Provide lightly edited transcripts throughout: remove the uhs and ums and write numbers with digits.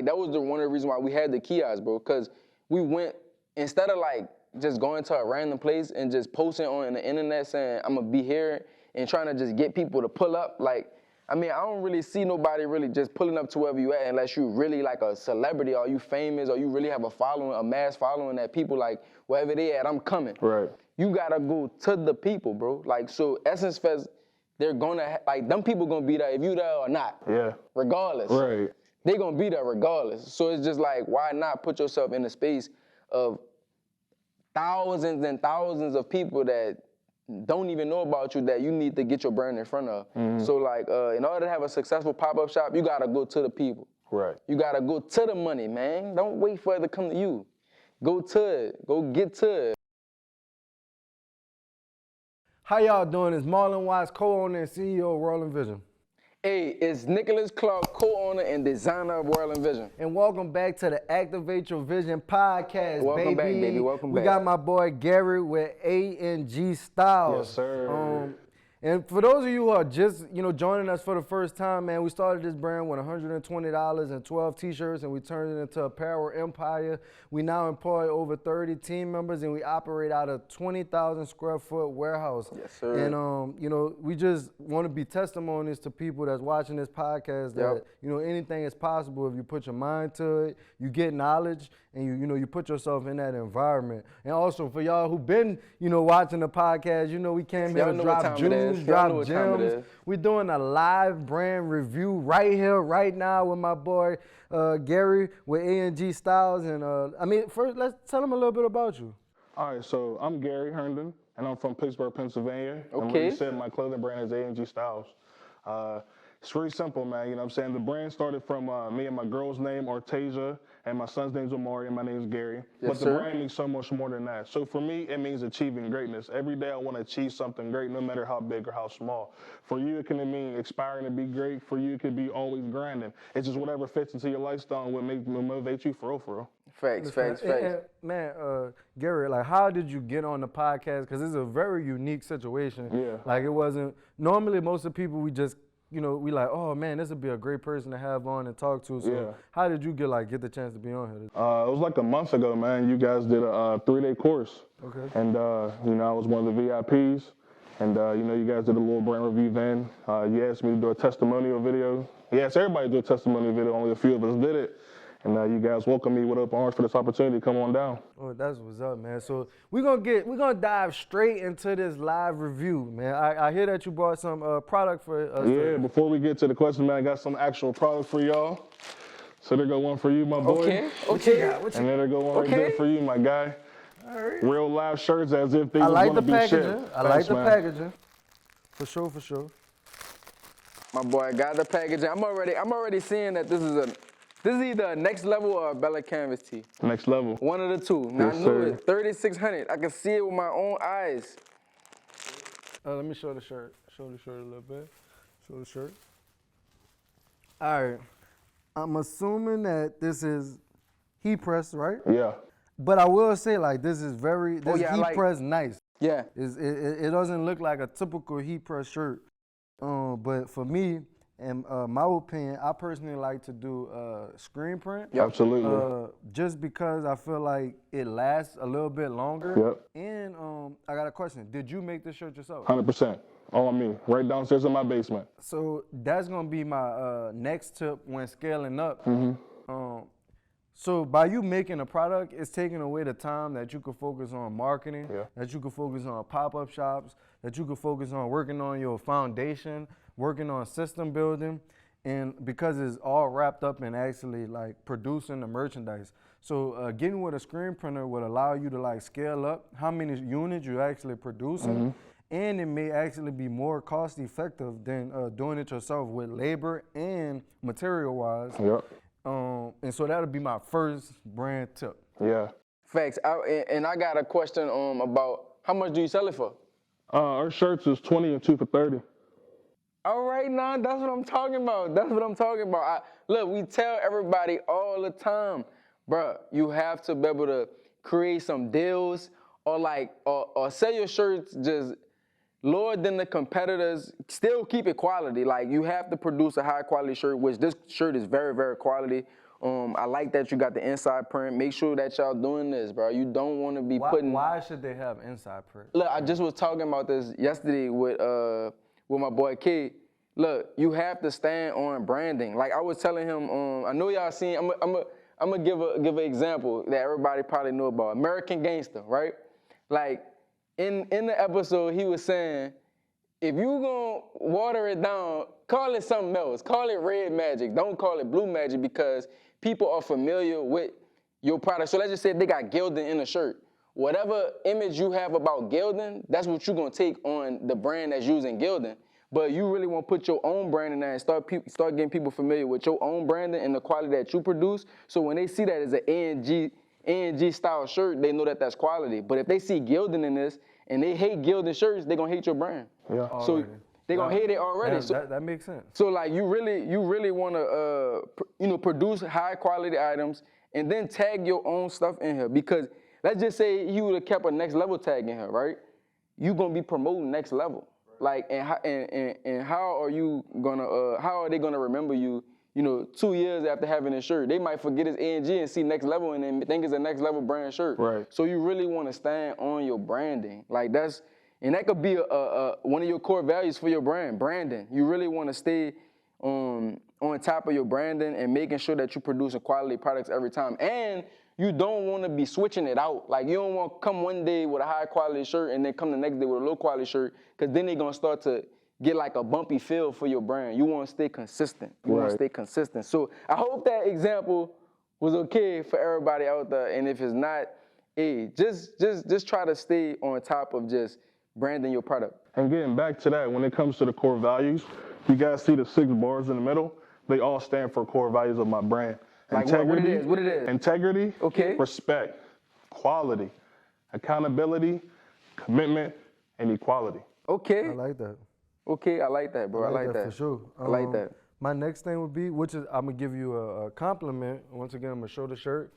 That was one of the reasons why we had the kiosks, bro, because we went, instead of like just going to a random place and just posting on the internet saying, I'm gonna be here and trying to just get people to pull up, like, I mean, I don't really see nobody really just pulling up to wherever you at unless you really like a celebrity or you famous or you really have a following, a mass following that people like, wherever they at, I'm coming. Right. You gotta go to the people, bro. Like, so Essence Fest, they're gonna, like, them people gonna be there if you there or not. Yeah. Regardless. Right. They gonna be there regardless. So it's just like, why not put yourself in the space of thousands and thousands of people that don't even know about you that you need to get your brand in front of. So like, in order to have a successful pop-up shop, you gotta go to the people. Right. You gotta go to the money, man. Don't wait for it to come to you. Go to it, go get to it. How y'all doing? It's Marlon Watts, co-owner and CEO of World and Vision. Hey, it's Nicholas Clark, co-owner and designer of World and Vision. And welcome back to the Activate Your Vision podcast, Welcome back, baby. Welcome back. We got my boy Gary with A&G Styles. Yes, sir. And for those of you who are just, joining us for the first time, man, we started this brand with $120 and 12 t-shirts, and we turned it into apparel empire. We now employ over 30 team members, and we operate out of 20,000 square foot warehouse. Yes, sir. And, we just want to be testimonies to people that's watching this podcast that, anything is possible if you put your mind to it, you get knowledge, and you put yourself in that environment. And also for y'all who've been, watching the podcast, we came here to drop jewels, drop gems. We're doing a live brand review right here, right now with my boy Gary with A&G Styles. And first, let's tell him a little bit about you. All right, so I'm Gary Herndon, and I'm from Pittsburgh, Pennsylvania. Okay. And like you said, my clothing brand is A&G Styles. It's really simple, man. You know what I'm saying? The brand started from me and my girl's name, Ortasia, and my son's name's Omari, and my name's Gary. Yes, but the brand means so much more than that. So for me, it means achieving greatness. Every day I want to achieve something great, no matter how big or how small. For you, it can mean aspiring to be great. For you, it could be always grinding. It's just whatever fits into your lifestyle and will motivate you for real. Facts. And, man, Gary, like, how did you get on the podcast? Because it's a very unique situation. Yeah. Like, it wasn't, normally most of the people we just, we like, oh man, this would be a great person to have on and talk to. So how did you get the chance to be on here? It was like a month ago, man. You guys did a 3-day course. Okay. And, I was one of the VIPs. And, you guys did a little brand review then. You asked me to do a testimonial video. He asked everybody to do a testimonial video. Only a few of us did it. And you guys welcomed me with open arms for this opportunity to come on down. Oh, that's what's up, man. So we're gonna dive straight into this live review, man. I hear that you brought some product for us. Yeah, before we get to the question, man, I got some actual product for y'all. So there go one for you, my boy. Okay. What you And there go one right there for you, my guy. All right. Real live shirts as if they was like gonna the be packaging. shipped. I like the packaging. For sure. My boy got the packaging. I'm already seeing that this is either a next level or a Bella Canvas tee. Next level. One of the two. Now Yes, I knew sir. it. 3,600. I can see it with my own eyes. Let me show the shirt. Show the shirt a little bit. Show the shirt. All right. I'm assuming that this is heat pressed, right? Yeah. But I will say, like, this is heat pressed nice. Yeah. It doesn't look like a typical heat press shirt. But for me, in my opinion, I personally like to do screen print. Yep. Absolutely. Just because I feel like it lasts a little bit longer. Yep. And I got a question. Did you make this shirt yourself? 100%. All on me. Right downstairs in my basement. So that's gonna be my next tip when scaling up. So by you making a product, it's taking away the time that you could focus on marketing, that you could focus on pop-up shops, that you could focus on working on your foundation, working on system building, and because it's all wrapped up in actually like producing the merchandise. So getting with a screen printer would allow you to like scale up how many units you're actually producing, and it may actually be more cost effective than doing it yourself with labor and material wise. Yep. And so that'll be my first brand tip. Yeah. Facts. And I got a question about how much do you sell it for? Our shirts is 20 and 2 for 30. All right, now that's what I'm talking about. Look, we tell everybody all the time, bruh, you have to be able to create some deals or sell your shirts just lower than the competitors, still keep it quality. Like, you have to produce a high quality shirt, which this shirt is very, very quality. I like that you got the inside print. Make sure that y'all doing this, bro. You don't want to be putting. Why should they have inside print? Look, I just was talking about this yesterday with my boy K. Look, you have to stand on branding. Like I was telling him, I know y'all seen. I'm gonna give an example that everybody probably know about. American Gangster, right? Like in the episode, he was saying, if you gonna water it down, call it something else. Call it red magic. Don't call it blue magic because people are familiar with your product. So let's just say they got Gildan in a shirt. Whatever image you have about Gildan, that's what you're gonna take on the brand that's using Gildan. But you really want to put your own brand in there and start getting people familiar with your own branding and the quality that you produce. So when they see that as an A&G style shirt, they know that that's quality. But if they see Gildan in this and they hate Gildan shirts, they're gonna hate your brand. Yeah. So they're gonna hate it already. Yeah, that makes sense. So like you really want to produce high quality items and then tag your own stuff in here, because let's just say you would have kept a next level tag in here, right? You gonna be promoting next level. Like, and how are they gonna remember you, 2 years after having a shirt? They might forget it's A&G and see next level and then think it's a next level brand shirt. Right. So So you really want to stand on your branding. Like that could be one of your core values for your branding. You really want to stay on top of your branding and making sure that you produce quality products every time. And you don't want to be switching it out. Like you don't want to come one day with a high quality shirt and then come the next day with a low quality shirt, because then they're going to start to get like a bumpy feel for your brand. You want to stay consistent. You want to stay consistent. So I hope that example was okay for everybody out there. And if it's not, hey, just try to stay on top of just branding your product. And getting back to that, when it comes to the core values, you guys see the 6 bars in the middle? They all stand for core values of my brand. Like Integrity, what it is? Integrity, Okay. Respect, quality, accountability, commitment, and equality. Okay. I like that. Okay, I like that, bro. I like that. for sure. I like that. My next thing would be, which is I'm gonna give you a compliment. Once again, I'm gonna show the shirt.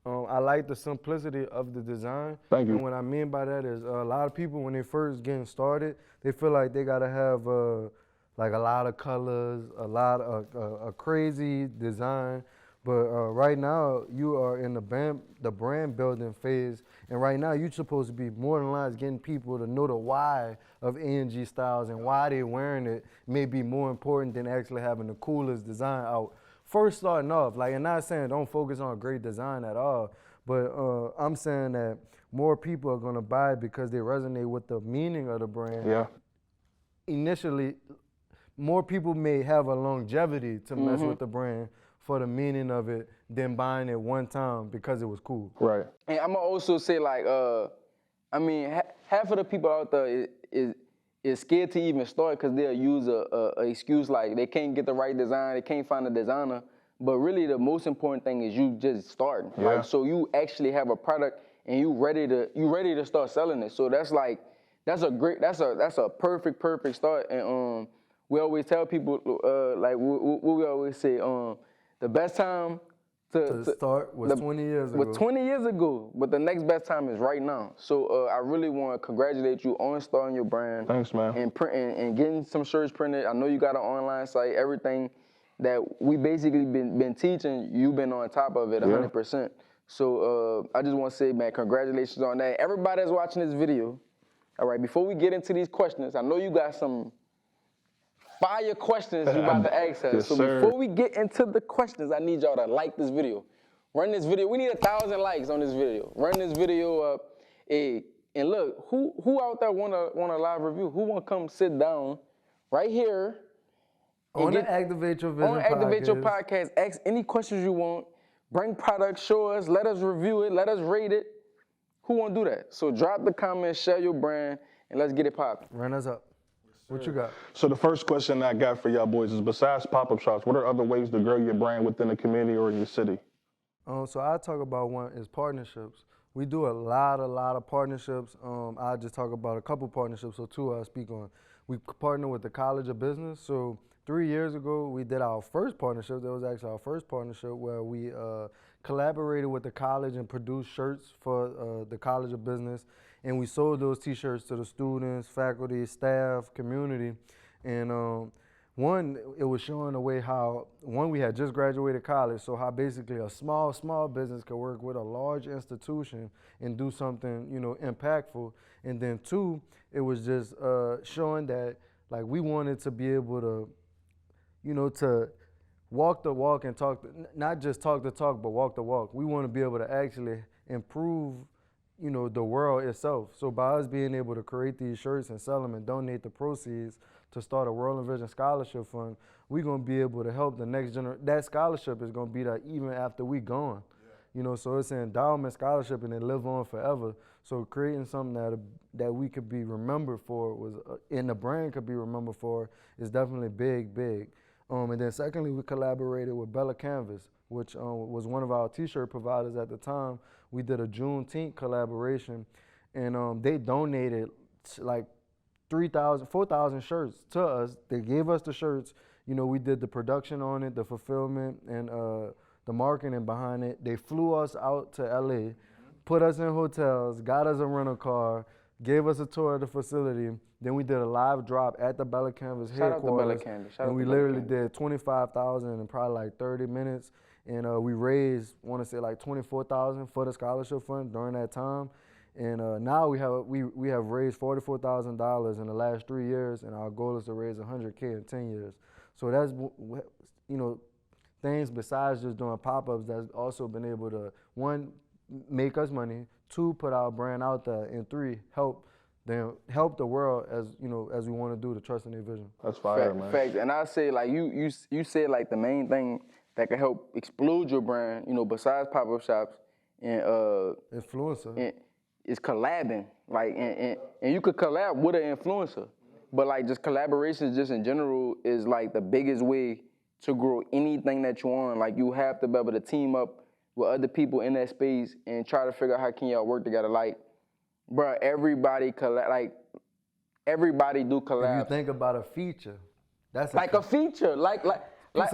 I like the simplicity of the design. Thank you. And what I mean by that is a lot of people, when they first getting started, they feel like they gotta have like a lot of colors, a lot of a crazy design. But right now, you are in the brand building phase, and right now you're supposed to be more than likely getting people to know the why of A&G styles and why they're wearing it may be more important than actually having the coolest design out. First starting off, like, and not saying don't focus on great design at all, but I'm saying that more people are gonna buy it because they resonate with the meaning of the brand. Yeah. Initially, more people may have a longevity to mess with the brand for the meaning of it than buying it one time because it was cool. Right. And I'm gonna also say, like, half of the people out there is scared to even start because they'll use a excuse like they can't get the right design, they can't find a designer. But really, the most important thing is you just starting. Yeah. Right? So you actually have a product and you ready to start selling it. So that's a perfect start. And we always tell people like what we always say. The best time to start was 20 years ago. Was 20 years ago, but the next best time is right now. So I really want to congratulate you on starting your brand. Thanks, man. And getting some shirts printed. I know you got an online site. Everything that we basically been teaching, you've been on top of it 100%. So I just want to say, man, congratulations on that. Everybody that's watching this video, all right, before we get into these questions, I know you got some fire questions you about to ask us. Yes, so sir. before we get into the questions, I need y'all to like this video. Run this video. We need 1,000 likes on this video. Run this video up. And look, who out there want a live review? Who want to come sit down right here? On the Activate Your Vision podcast. Activate Your podcast. Ask any questions you want. Bring products, show us, let us review it, let us rate it. Who want to do that? So drop the comments, share your brand, and let's get it popping. Run us up. What you got? So the first question I got for y'all boys is, besides pop-up shops, what are other ways to grow your brand within the community or in your city? So I talk about one is partnerships. We do a lot of partnerships. I'll just talk about a couple partnerships, so 2 I'll speak on. We partner with the College of Business. So 3 years ago, we did our first partnership. That was actually our first partnership where we collaborated with the college and produced shirts for the College of Business. And we sold those t-shirts to the students, faculty, staff, community. And one, it was showing the way how, one, we had just graduated college, so how basically a small business could work with a large institution and do something, impactful. And then two, it was just showing that like we wanted to be able to, to walk the walk and not just talk the talk, but walk the walk. We want to be able to actually improve, the world itself. So by us being able to create these shirts and sell them and donate the proceeds to start a World and Vision Scholarship Fund, we're going to be able to help the next generation. That scholarship is going to be there even after we gone. So it's an endowment scholarship and it live on forever. So creating something that we could be remembered for and the brand could be remembered for is definitely big. And then secondly, we collaborated with Bella Canvas, which was one of our t-shirt providers at the time. We did a Juneteenth collaboration, and they donated like 4,000 shirts to us. They gave us the shirts. We did the production on it, the fulfillment, and the marketing behind it. They flew us out to LA, put us in hotels, got us a rental car, gave us a tour of the facility. Then we did a live drop at the Bella Canvas headquarters. Shout out to Bella Canvas. And we literally did 25,000 in probably like 30 minutes. And we raised, want to say like 24,000 for the scholarship fund during that time. And now we have raised $44,000 in the last 3 years, and our goal is to raise $100K in 10 years. So that's, things besides just doing pop-ups that's also been able to, one, make us money, two, put our brand out there, and three, help the world as we want to do, to trust in their vision. That's fire, man. Fact. And I say like you said like the main thing that can help explode your brand, besides pop-up shops and influencer. Is collabing. Like and you could collab with an influencer. But like just collaborations just in general is like the biggest way to grow anything that you want. Like you have to be able to team up with other people in that space and try to figure out how can y'all work together. Like, bro, everybody do collab. If you think about a feature, that's a feature. Pay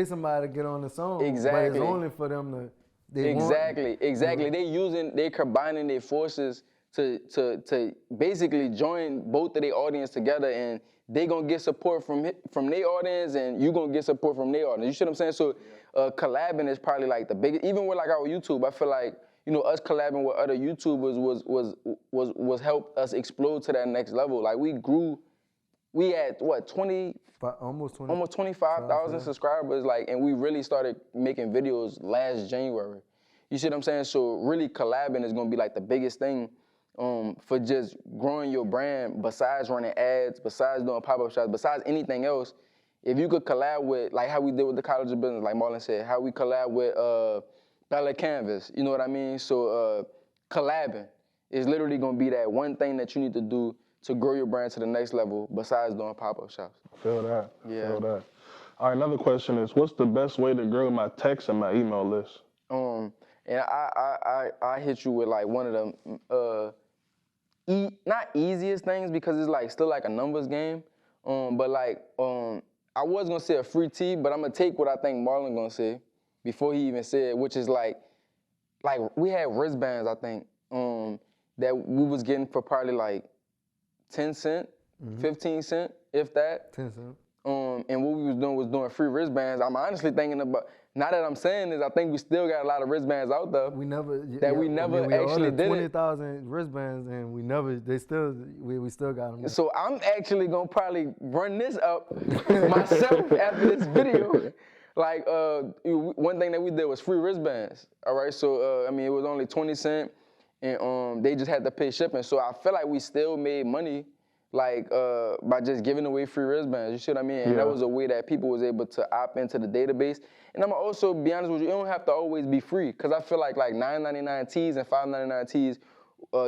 somebody to get on the song. Exactly. But it's only for them to. Exactly. They're combining their forces to basically join both of their audience together, and they gonna get support from their audience, and you gonna get support from their audience. You see what I'm saying? So collabing is probably like the biggest. Even with like our YouTube, I feel like us collabing with other YouTubers was helped us explode to that next level. Like we grew. We had what almost 25,000 subscribers, and we really started making videos last January. You see what I'm saying? So really collabing is gonna be like the biggest thing for just growing your brand, besides running ads, besides doing pop-up shops, besides anything else. If you could collab with, like how we did with the College of Business, like Marlon said, how we collab with Bella Canvas, you know what I mean? So collabing is literally gonna be that one thing that you need to do to grow your brand to the next level besides doing pop-up shops. Feel that. Yeah. Feel that. All right, another question is, what's the best way to grow my text and my email list? And I hit you with like one of them, not easiest things because it's like still like a numbers game, but like I was gonna say a free tee, but I'm gonna take what I think Marlon gonna say before he even said, which is like we had wristbands, I think, that we was getting for probably like 10 cent, 15 cent, if that. 10 cent. And what we was doing free wristbands. I'm honestly thinking about, now that I'm saying this, I think we still got a lot of wristbands out there. We never actually did 20,000 wristbands, and we still got them. So I'm actually gonna probably run this up myself after this video. Like one thing that we did was free wristbands. All right, so it was only 20 cent, and they just had to pay shipping. So I feel like we still made money, by just giving away free wristbands. You see what I mean? And that was a way that people was able to opt into the database. And I'm also be honest with you, it don't have to always be free, because I feel like $9.99 tees and $5.99 tees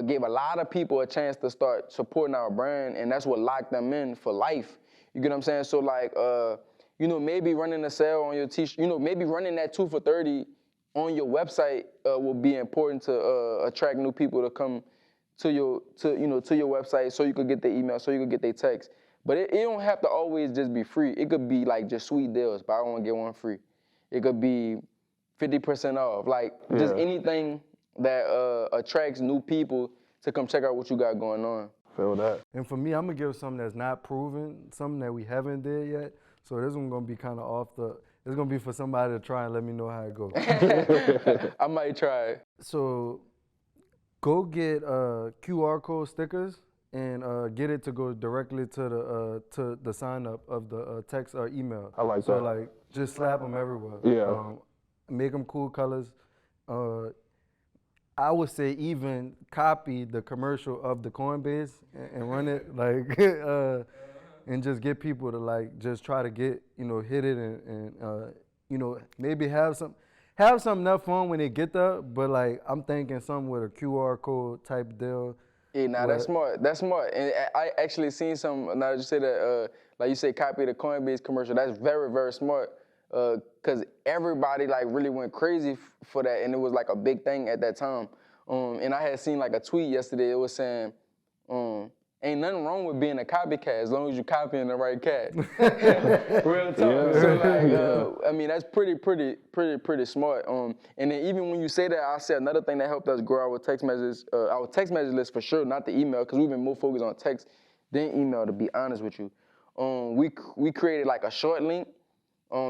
gave a lot of people a chance to start supporting our brand, and that's what locked them in for life. You get what I'm saying? So maybe running a sale on your t-shirt, maybe running that 2 for $30 on your website will be important to attract new people to come to your website, so you could get their email, so you could get their text. But it don't have to always just be free. It could be like just sweet deals, buy one, get one free. It could be 50% off, just anything that attracts new people to come check out what you got going on. Feel that. And for me, I'm gonna give something that's not proven, something that we haven't did yet. So this one gonna be kind of off the. It's gonna be for somebody to try and let me know how it goes. I might try it. So go get QR code stickers and get it to go directly to the sign up of the text or email. I like so that. So like just slap them everywhere. Yeah. Make them cool colors. I would say even copy the commercial of the Coinbase and run it like, and just get people to like just try to get hit it and maybe have some enough fun when they get there. But like I'm thinking something with a QR code type deal. Yeah, nah, that's smart. That's smart. And I actually seen some. Now that you say that, like you say, copy the Coinbase commercial. That's very, very smart. Cause everybody like really went crazy for that, and it was like a big thing at that time. And I had seen like a tweet yesterday. It was saying, "Ain't nothing wrong with being a copycat as long as you copying the right cat." Real talk. Yeah. So like, I mean, that's pretty smart. And then even when you say that, I said another thing that helped us grow our text message list for sure, not the email, because we've been more focused on text than email. To be honest with you, we created like a short link.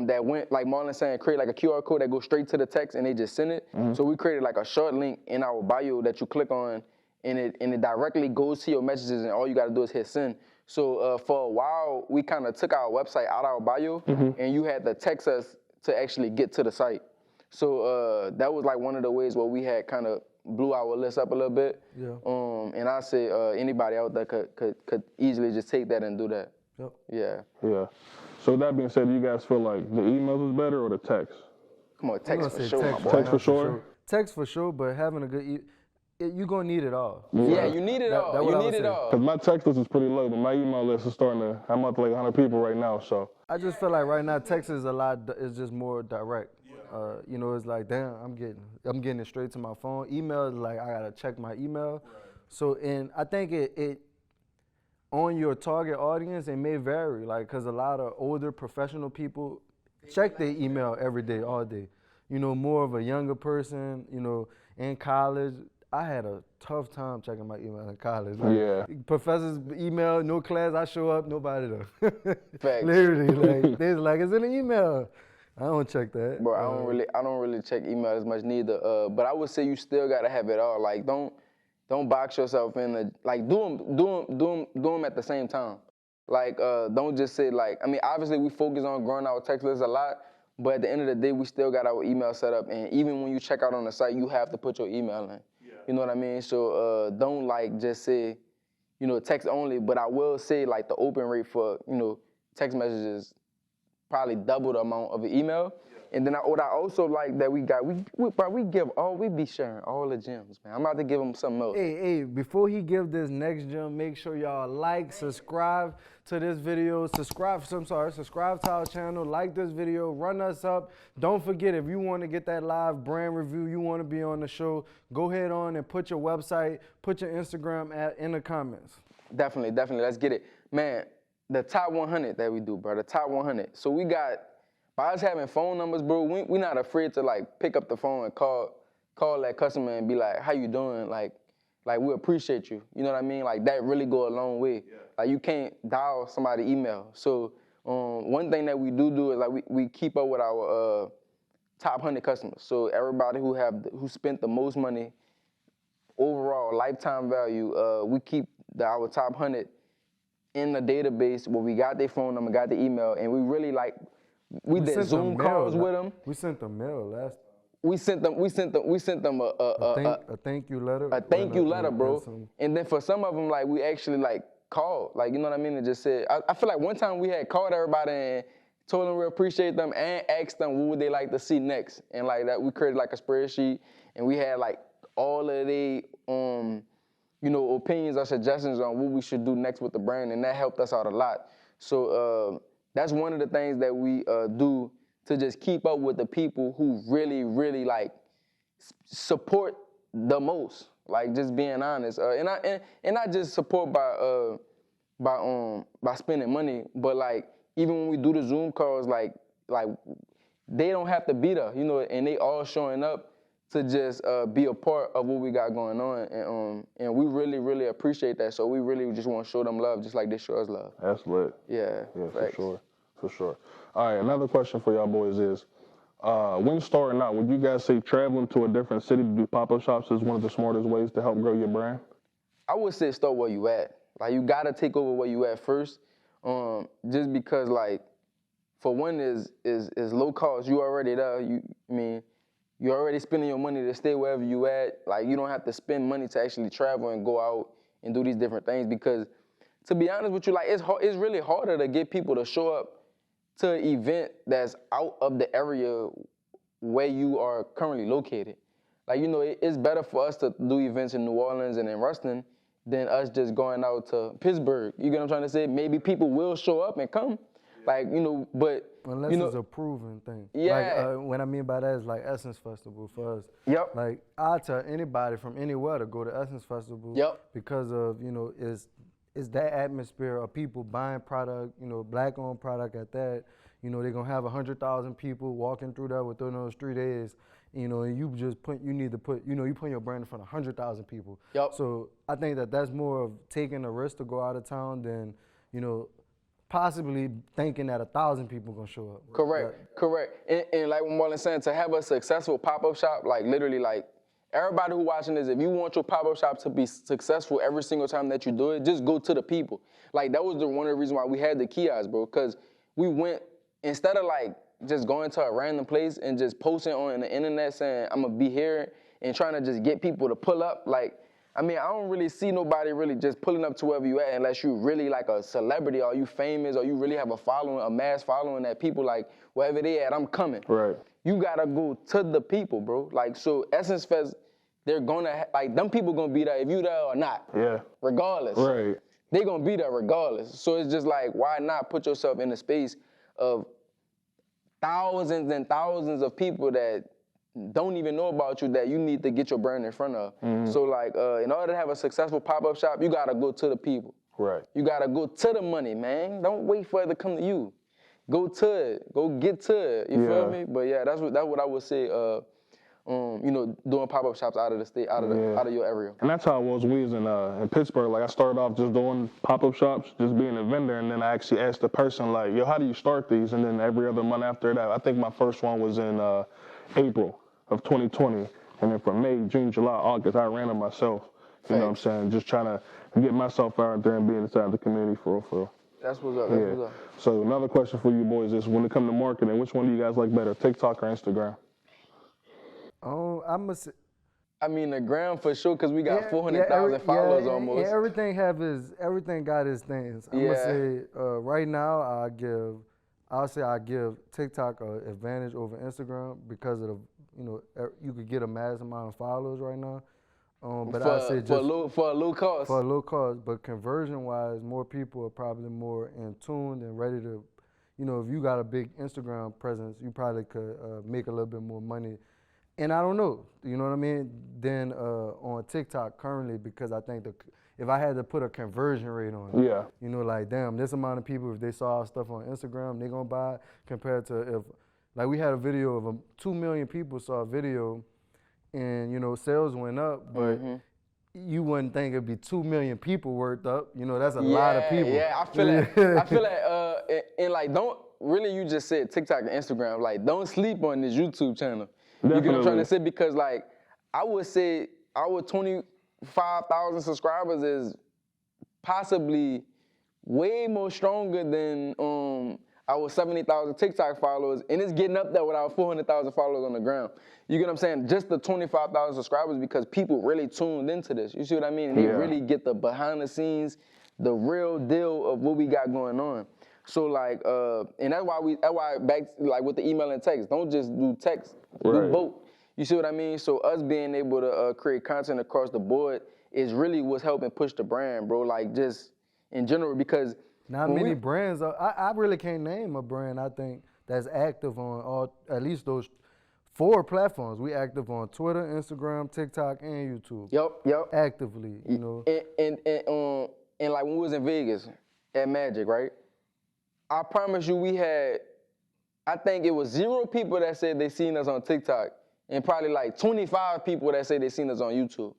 That went, like Marlon saying, create like a QR code that goes straight to the text and they just send it. Mm-hmm. So we created like a short link in our bio that you click on and it directly goes to your messages and all you gotta do is hit send. So for a while, we kind of took our website out of our bio and you had to text us to actually get to the site. So that was like one of the ways where we had kind of blew our list up a little bit. Yeah. And I say anybody out there could easily just take that and do that. Yep. Yeah. Yeah. So with that being said, do you guys feel like the emails is better or the text? Come on, text for sure, text, my boy. Text for sure? Text for sure, but having a good you're going to need it all. Yeah, you need it all. You need it all. Because my text list is pretty low, but my email list is starting to, I'm up to like 100 people right now, so. I just feel like right now text is it's just more direct. It's like, damn, I'm getting it straight to my phone. Email is like, I got to check my email. Right. So, and I think it on your target audience, it may vary, like, because a lot of older professional people check their email every day, all day. More of a younger person, in college. I had a tough time checking my email in college. Like, yeah. Professors email, no class, I show up, nobody there. Facts. Literally, like, they're like, it's in the email. I don't check that. Bro, I don't really check email as much neither. But I would say you still gotta have it all. Like, don't box yourself in like do them at the same time. Like don't just say like, I mean, obviously we focus on growing our text list a lot, but at the end of the day we still got our email set up, and even when you check out on the site, you have to put your email in. Yeah. You know what I mean? So don't like just say, text only, but I will say like the open rate for, text messages probably double the amount of an email. And then what I also like that we be sharing all the gems, man. I'm about to give them something else. Hey, before he give this next gem, make sure y'all like, subscribe to this video, subscribe to our channel, like this video, run us up. Don't forget, if you want to get that live brand review, you want to be on the show, go ahead on and put your website, put your Instagram in the comments. Definitely, let's get it. Man, the top 100 that we do, bro, the top 100. So we got, by us having phone numbers, bro, we not afraid to like pick up the phone and call that customer and be like, how you doing? Like we appreciate you. You know what I mean? Like that really go a long way. Yeah. Like you can't dial somebody's email. So one thing that we do is like we keep up with our top 100 customers. So everybody who spent the most money, overall lifetime value, we keep our top 100 in the database where we got their phone number, got the email, and we really like. We did Zoom calls with them. We sent them mail last. We sent them a thank you letter. A thank you letter, bro. And then for some of them, like we actually like called, like you know what I mean, and just said. I feel like one time we had called everybody and told them we appreciate them and asked them what would they like to see next, and like that we created like a spreadsheet and we had like all of the opinions or suggestions on what we should do next with the brand, and that helped us out a lot. So. That's one of the things that we do to just keep up with the people who really, really like support the most. Like just being honest, and not just support by spending money, but like even when we do the Zoom calls, like they don't have to be there, and they all showing up to just be a part of what we got going on, and we really, really appreciate that. So we really just want to show them love, just like they show us love. That's lit. Yeah, for sure. All right, another question for y'all boys is, when starting out, would you guys say traveling to a different city to do pop-up shops is one of the smartest ways to help grow your brand? I would say start where you at. Like, you gotta take over where you at first, just because, like, for one is low cost. You already there. You're already spending your money to stay wherever you at. Like, you don't have to spend money to actually travel and go out and do these different things, because, to be honest with you, like, it's really harder to get people to show up to an event that's out of the area where you are currently located. Like, you know, it's better for us to do events in New Orleans and in Ruston than us just going out to Pittsburgh. You get what I'm trying to say? Maybe people will show up and come. Like, you know, but unless it's a proven thing. Yeah. Like, what I mean by that is like Essence Festival for us. Yep. Like, I tell anybody from anywhere to go to Essence Festival. Yep. Because of, you know, it's that atmosphere of people buying product, you know, black-owned product at that. You know, they're gonna have 100,000 people walking through there within those 3 days. You know, and you need to put, you know, you put your brand in front of 100,000 people. Yep. So I think that's more of taking a risk to go out of town than, you know, possibly thinking that 1,000 people gonna show up. Correct. And like what Marlon saying, to have a successful pop-up shop, like literally, like, everybody who watching this, if you want your pop-up shop to be successful every single time that you do it, just go to the people. Like, that was one of the reasons why we had the kiosks, bro, because we went, instead of like just going to a random place and just posting on the internet saying, I'm gonna be here, and trying to just get people to pull up, like, I don't really see nobody really just pulling up to wherever you at unless you really like a celebrity, or you famous, or you really have a following, a mass following that people like, wherever they at, I'm coming. Right. You gotta go to the people, bro. Like, so Essence Fest, they're gonna, like, them people gonna be there if you there or not. Yeah. Regardless. Right. They gonna be there regardless. So it's just like, why not put yourself in the space of thousands and thousands of people that don't even know about you, that you need to get your brand in front of. So like, in order to have a successful pop-up shop, you gotta go to the people. Right. You gotta go to the money, man. Don't wait for it to come to you. Go to it. Go get to it. You feel me? But yeah, that's what I would say. You know, doing pop-up shops out of the state, out of your area. And that's how it was. We was in Pittsburgh. Like, I started off just doing pop-up shops, just being a vendor, and then I actually asked the person, like, yo, how do you start these? And then every other month after that, I think my first one was in April of 2020, and then from May, June, July, August, I ran it myself. You know what I'm saying? Just trying to get myself out there and be inside the community for real. That's what's up. That's what's up. So another question for you boys is, when it comes to marketing, which one do you guys like better, TikTok or Instagram? Oh, I must. The gram for sure, because we got 400,000 followers almost. Yeah, everything got its things. I'm gonna say right now I'll say I give TikTok an advantage over Instagram because of the, you know, you could get a mass amount of followers right now. But I say just for a low cost. For a low cost, but conversion-wise, more people are probably more in tune and ready to, you know, if you got a big Instagram presence, you probably could make a little bit more money. And I don't know, you know what I mean, than on TikTok currently, because I think if I had to put a conversion rate on it, you know, like, damn, this amount of people, if they saw our stuff on Instagram, they gonna buy it, compared to if, like, we had a video of 2 million people saw a video, and, you know, sales went up, but you wouldn't think it'd be 2 million people worked up. You know, that's a lot of people. Yeah, I feel like, and like, don't, really, you just said TikTok and Instagram, like, don't sleep on this YouTube channel. Definitely. You get what I'm trying to say? Because, like, I would say our 25,000 subscribers is possibly way more stronger than our 70,000 TikTok followers, and it's getting up there with our 400,000 followers on the ground. You get what I'm saying? Just the 25,000 subscribers, because people really tuned into this. You see what I mean? And they really get the behind the scenes, the real deal of what we got going on. So like, and that's why back, like, with the email and text, don't just do text, do both. You see what I mean? So us being able to create content across the board is really what's helping push the brand, bro. Like, just in general, because not many brands I really can't name a brand, I think, that's active on at least those 4 platforms. We active on Twitter, Instagram, TikTok, and YouTube. Yep. Actively, you know. And like, when we was in Vegas at Magic, right? I promise you, we had, I think it was 0 people that said they seen us on TikTok, and probably like 25 people that say they seen us on YouTube.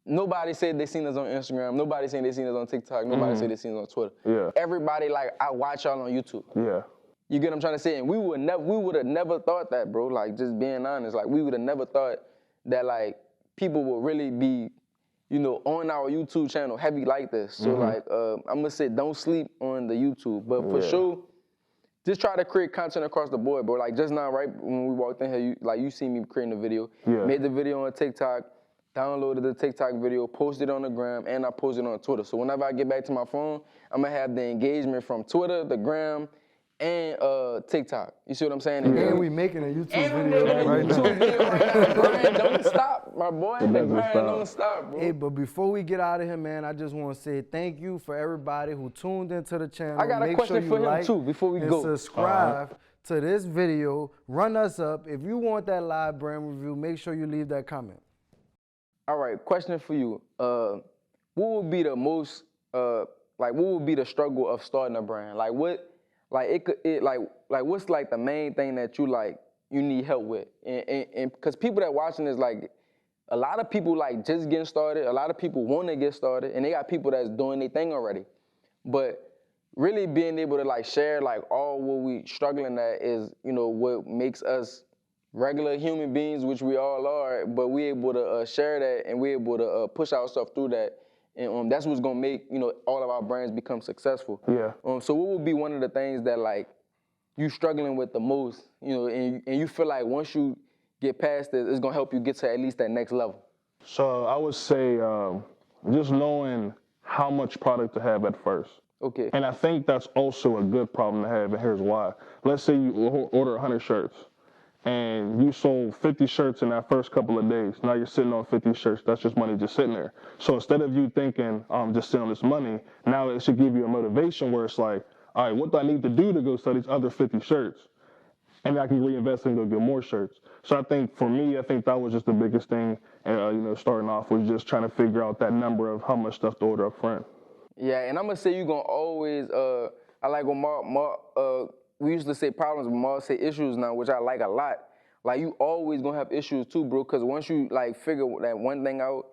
Nobody said they seen us on Instagram. Nobody said they seen us on TikTok. Nobody said they seen us on Twitter. Yeah. Everybody like, I watch y'all on YouTube. Yeah. You get what I'm trying to say? And we would have never thought that, bro. Like, just being honest, like we would have never thought that like people would really be, you know, on our YouTube channel heavy like this. So like, I'm gonna say don't sleep on the YouTube, but for sure, just try to create content across the board, bro. Like just now, right when we walked in here, you see me creating a video, made the video on TikTok, downloaded the TikTok video, posted it on the gram, and I posted it on Twitter. So whenever I get back to my phone, I'm gonna have the engagement from Twitter, the gram, and TikTok. You see what I'm saying? And we making a YouTube video right now. The grind don't stop, my boy. The grind don't stop, bro. Hey, but before we get out of here, man, I just want to say thank you for everybody who tuned into the channel. I got a question for him too before we go. Subscribe to this video. Run us up. If you want that live brand review, make sure you leave that comment. All right, question for you. What would be the most, what would be the struggle of starting a brand? Like what? What's like the main thing that you need help with? And because people that watching this, like, a lot of people like just getting started. A lot of people want to get started, and they got people that's doing their thing already. But really being able to like share like all what we struggling at is, you know, what makes us regular human beings, which we all are. But we able to share that, and we able to push ourselves through that. And that's what's gonna make, you know, all of our brands become successful. Yeah. So what would be one of the things that like you struggling with the most, you know, and you feel like once you get past it, it's gonna help you get to at least that next level? So I would say just knowing how much product to have at first. Okay. And I think that's also a good problem to have, and here's why. Let's say you order 100 shirts. And you sold 50 shirts in that first couple of days. Now you're sitting on 50 shirts. That's just money just sitting there. So instead of you thinking, just sitting on this money, now it should give you a motivation where it's like, all right, what do I need to do to go sell these other 50 shirts? And I can reinvest and go get more shirts. So I think for me, I think that was just the biggest thing, you know, starting off was just trying to figure out that number of how much stuff to order up front. Yeah, and I'm gonna say you're gonna always, I like when Mark, we used to say problems, but Mark say issues now, which I like a lot. Like you always gonna have issues too, bro, because once you like figure that one thing out,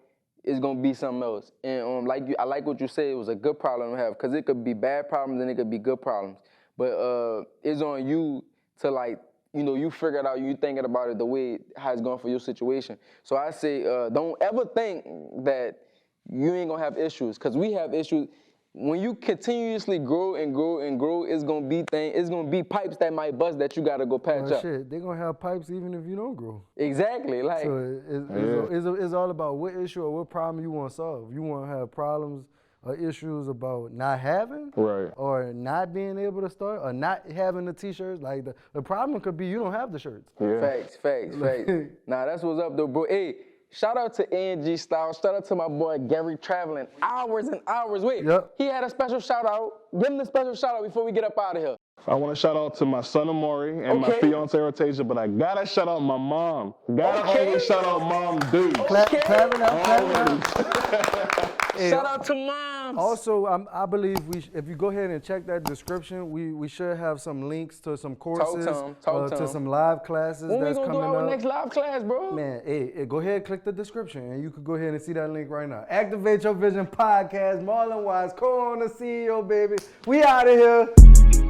it's gonna be something else. And I like what you said, it was a good problem to have, because it could be bad problems and it could be good problems. But it's on you to like, you know, you figure it out, you thinking about it the way how it's going for your situation. So I say, don't ever think that you ain't gonna have issues, because we have issues. When you continuously grow and grow and grow, it's gonna be pipes that might bust that you gotta go patch up. Shit, they gonna have pipes even if you don't grow. Exactly, like. So it's all about what issue or what problem you want to solve. You want to have problems or issues about not having, or not being able to start, or not having the t-shirts. Like the problem could be you don't have the shirts. Yeah. Facts. Nah, that's what's up though, bro. Hey. Shout out to A&G Styles. Shout out to my boy Gary, traveling hours and hours. Wait, he had a special shout out. Give him the special shout out before we get up out of here. I want to shout out to my son Amari and my fiance Rotasia, but I gotta shout out my mom. Gotta always shout out Mom Dude. Clap it up. Shout out to moms. Also, I believe if you go ahead and check that description, we should have some links to some courses, to some live classes that's coming up. When we gonna do our next live class, bro? Man, hey, go ahead and click the description, and you can go ahead and see that link right now. Activate Your Vision Podcast, Marlon Watts, co-owner, CEO, baby. We out of here.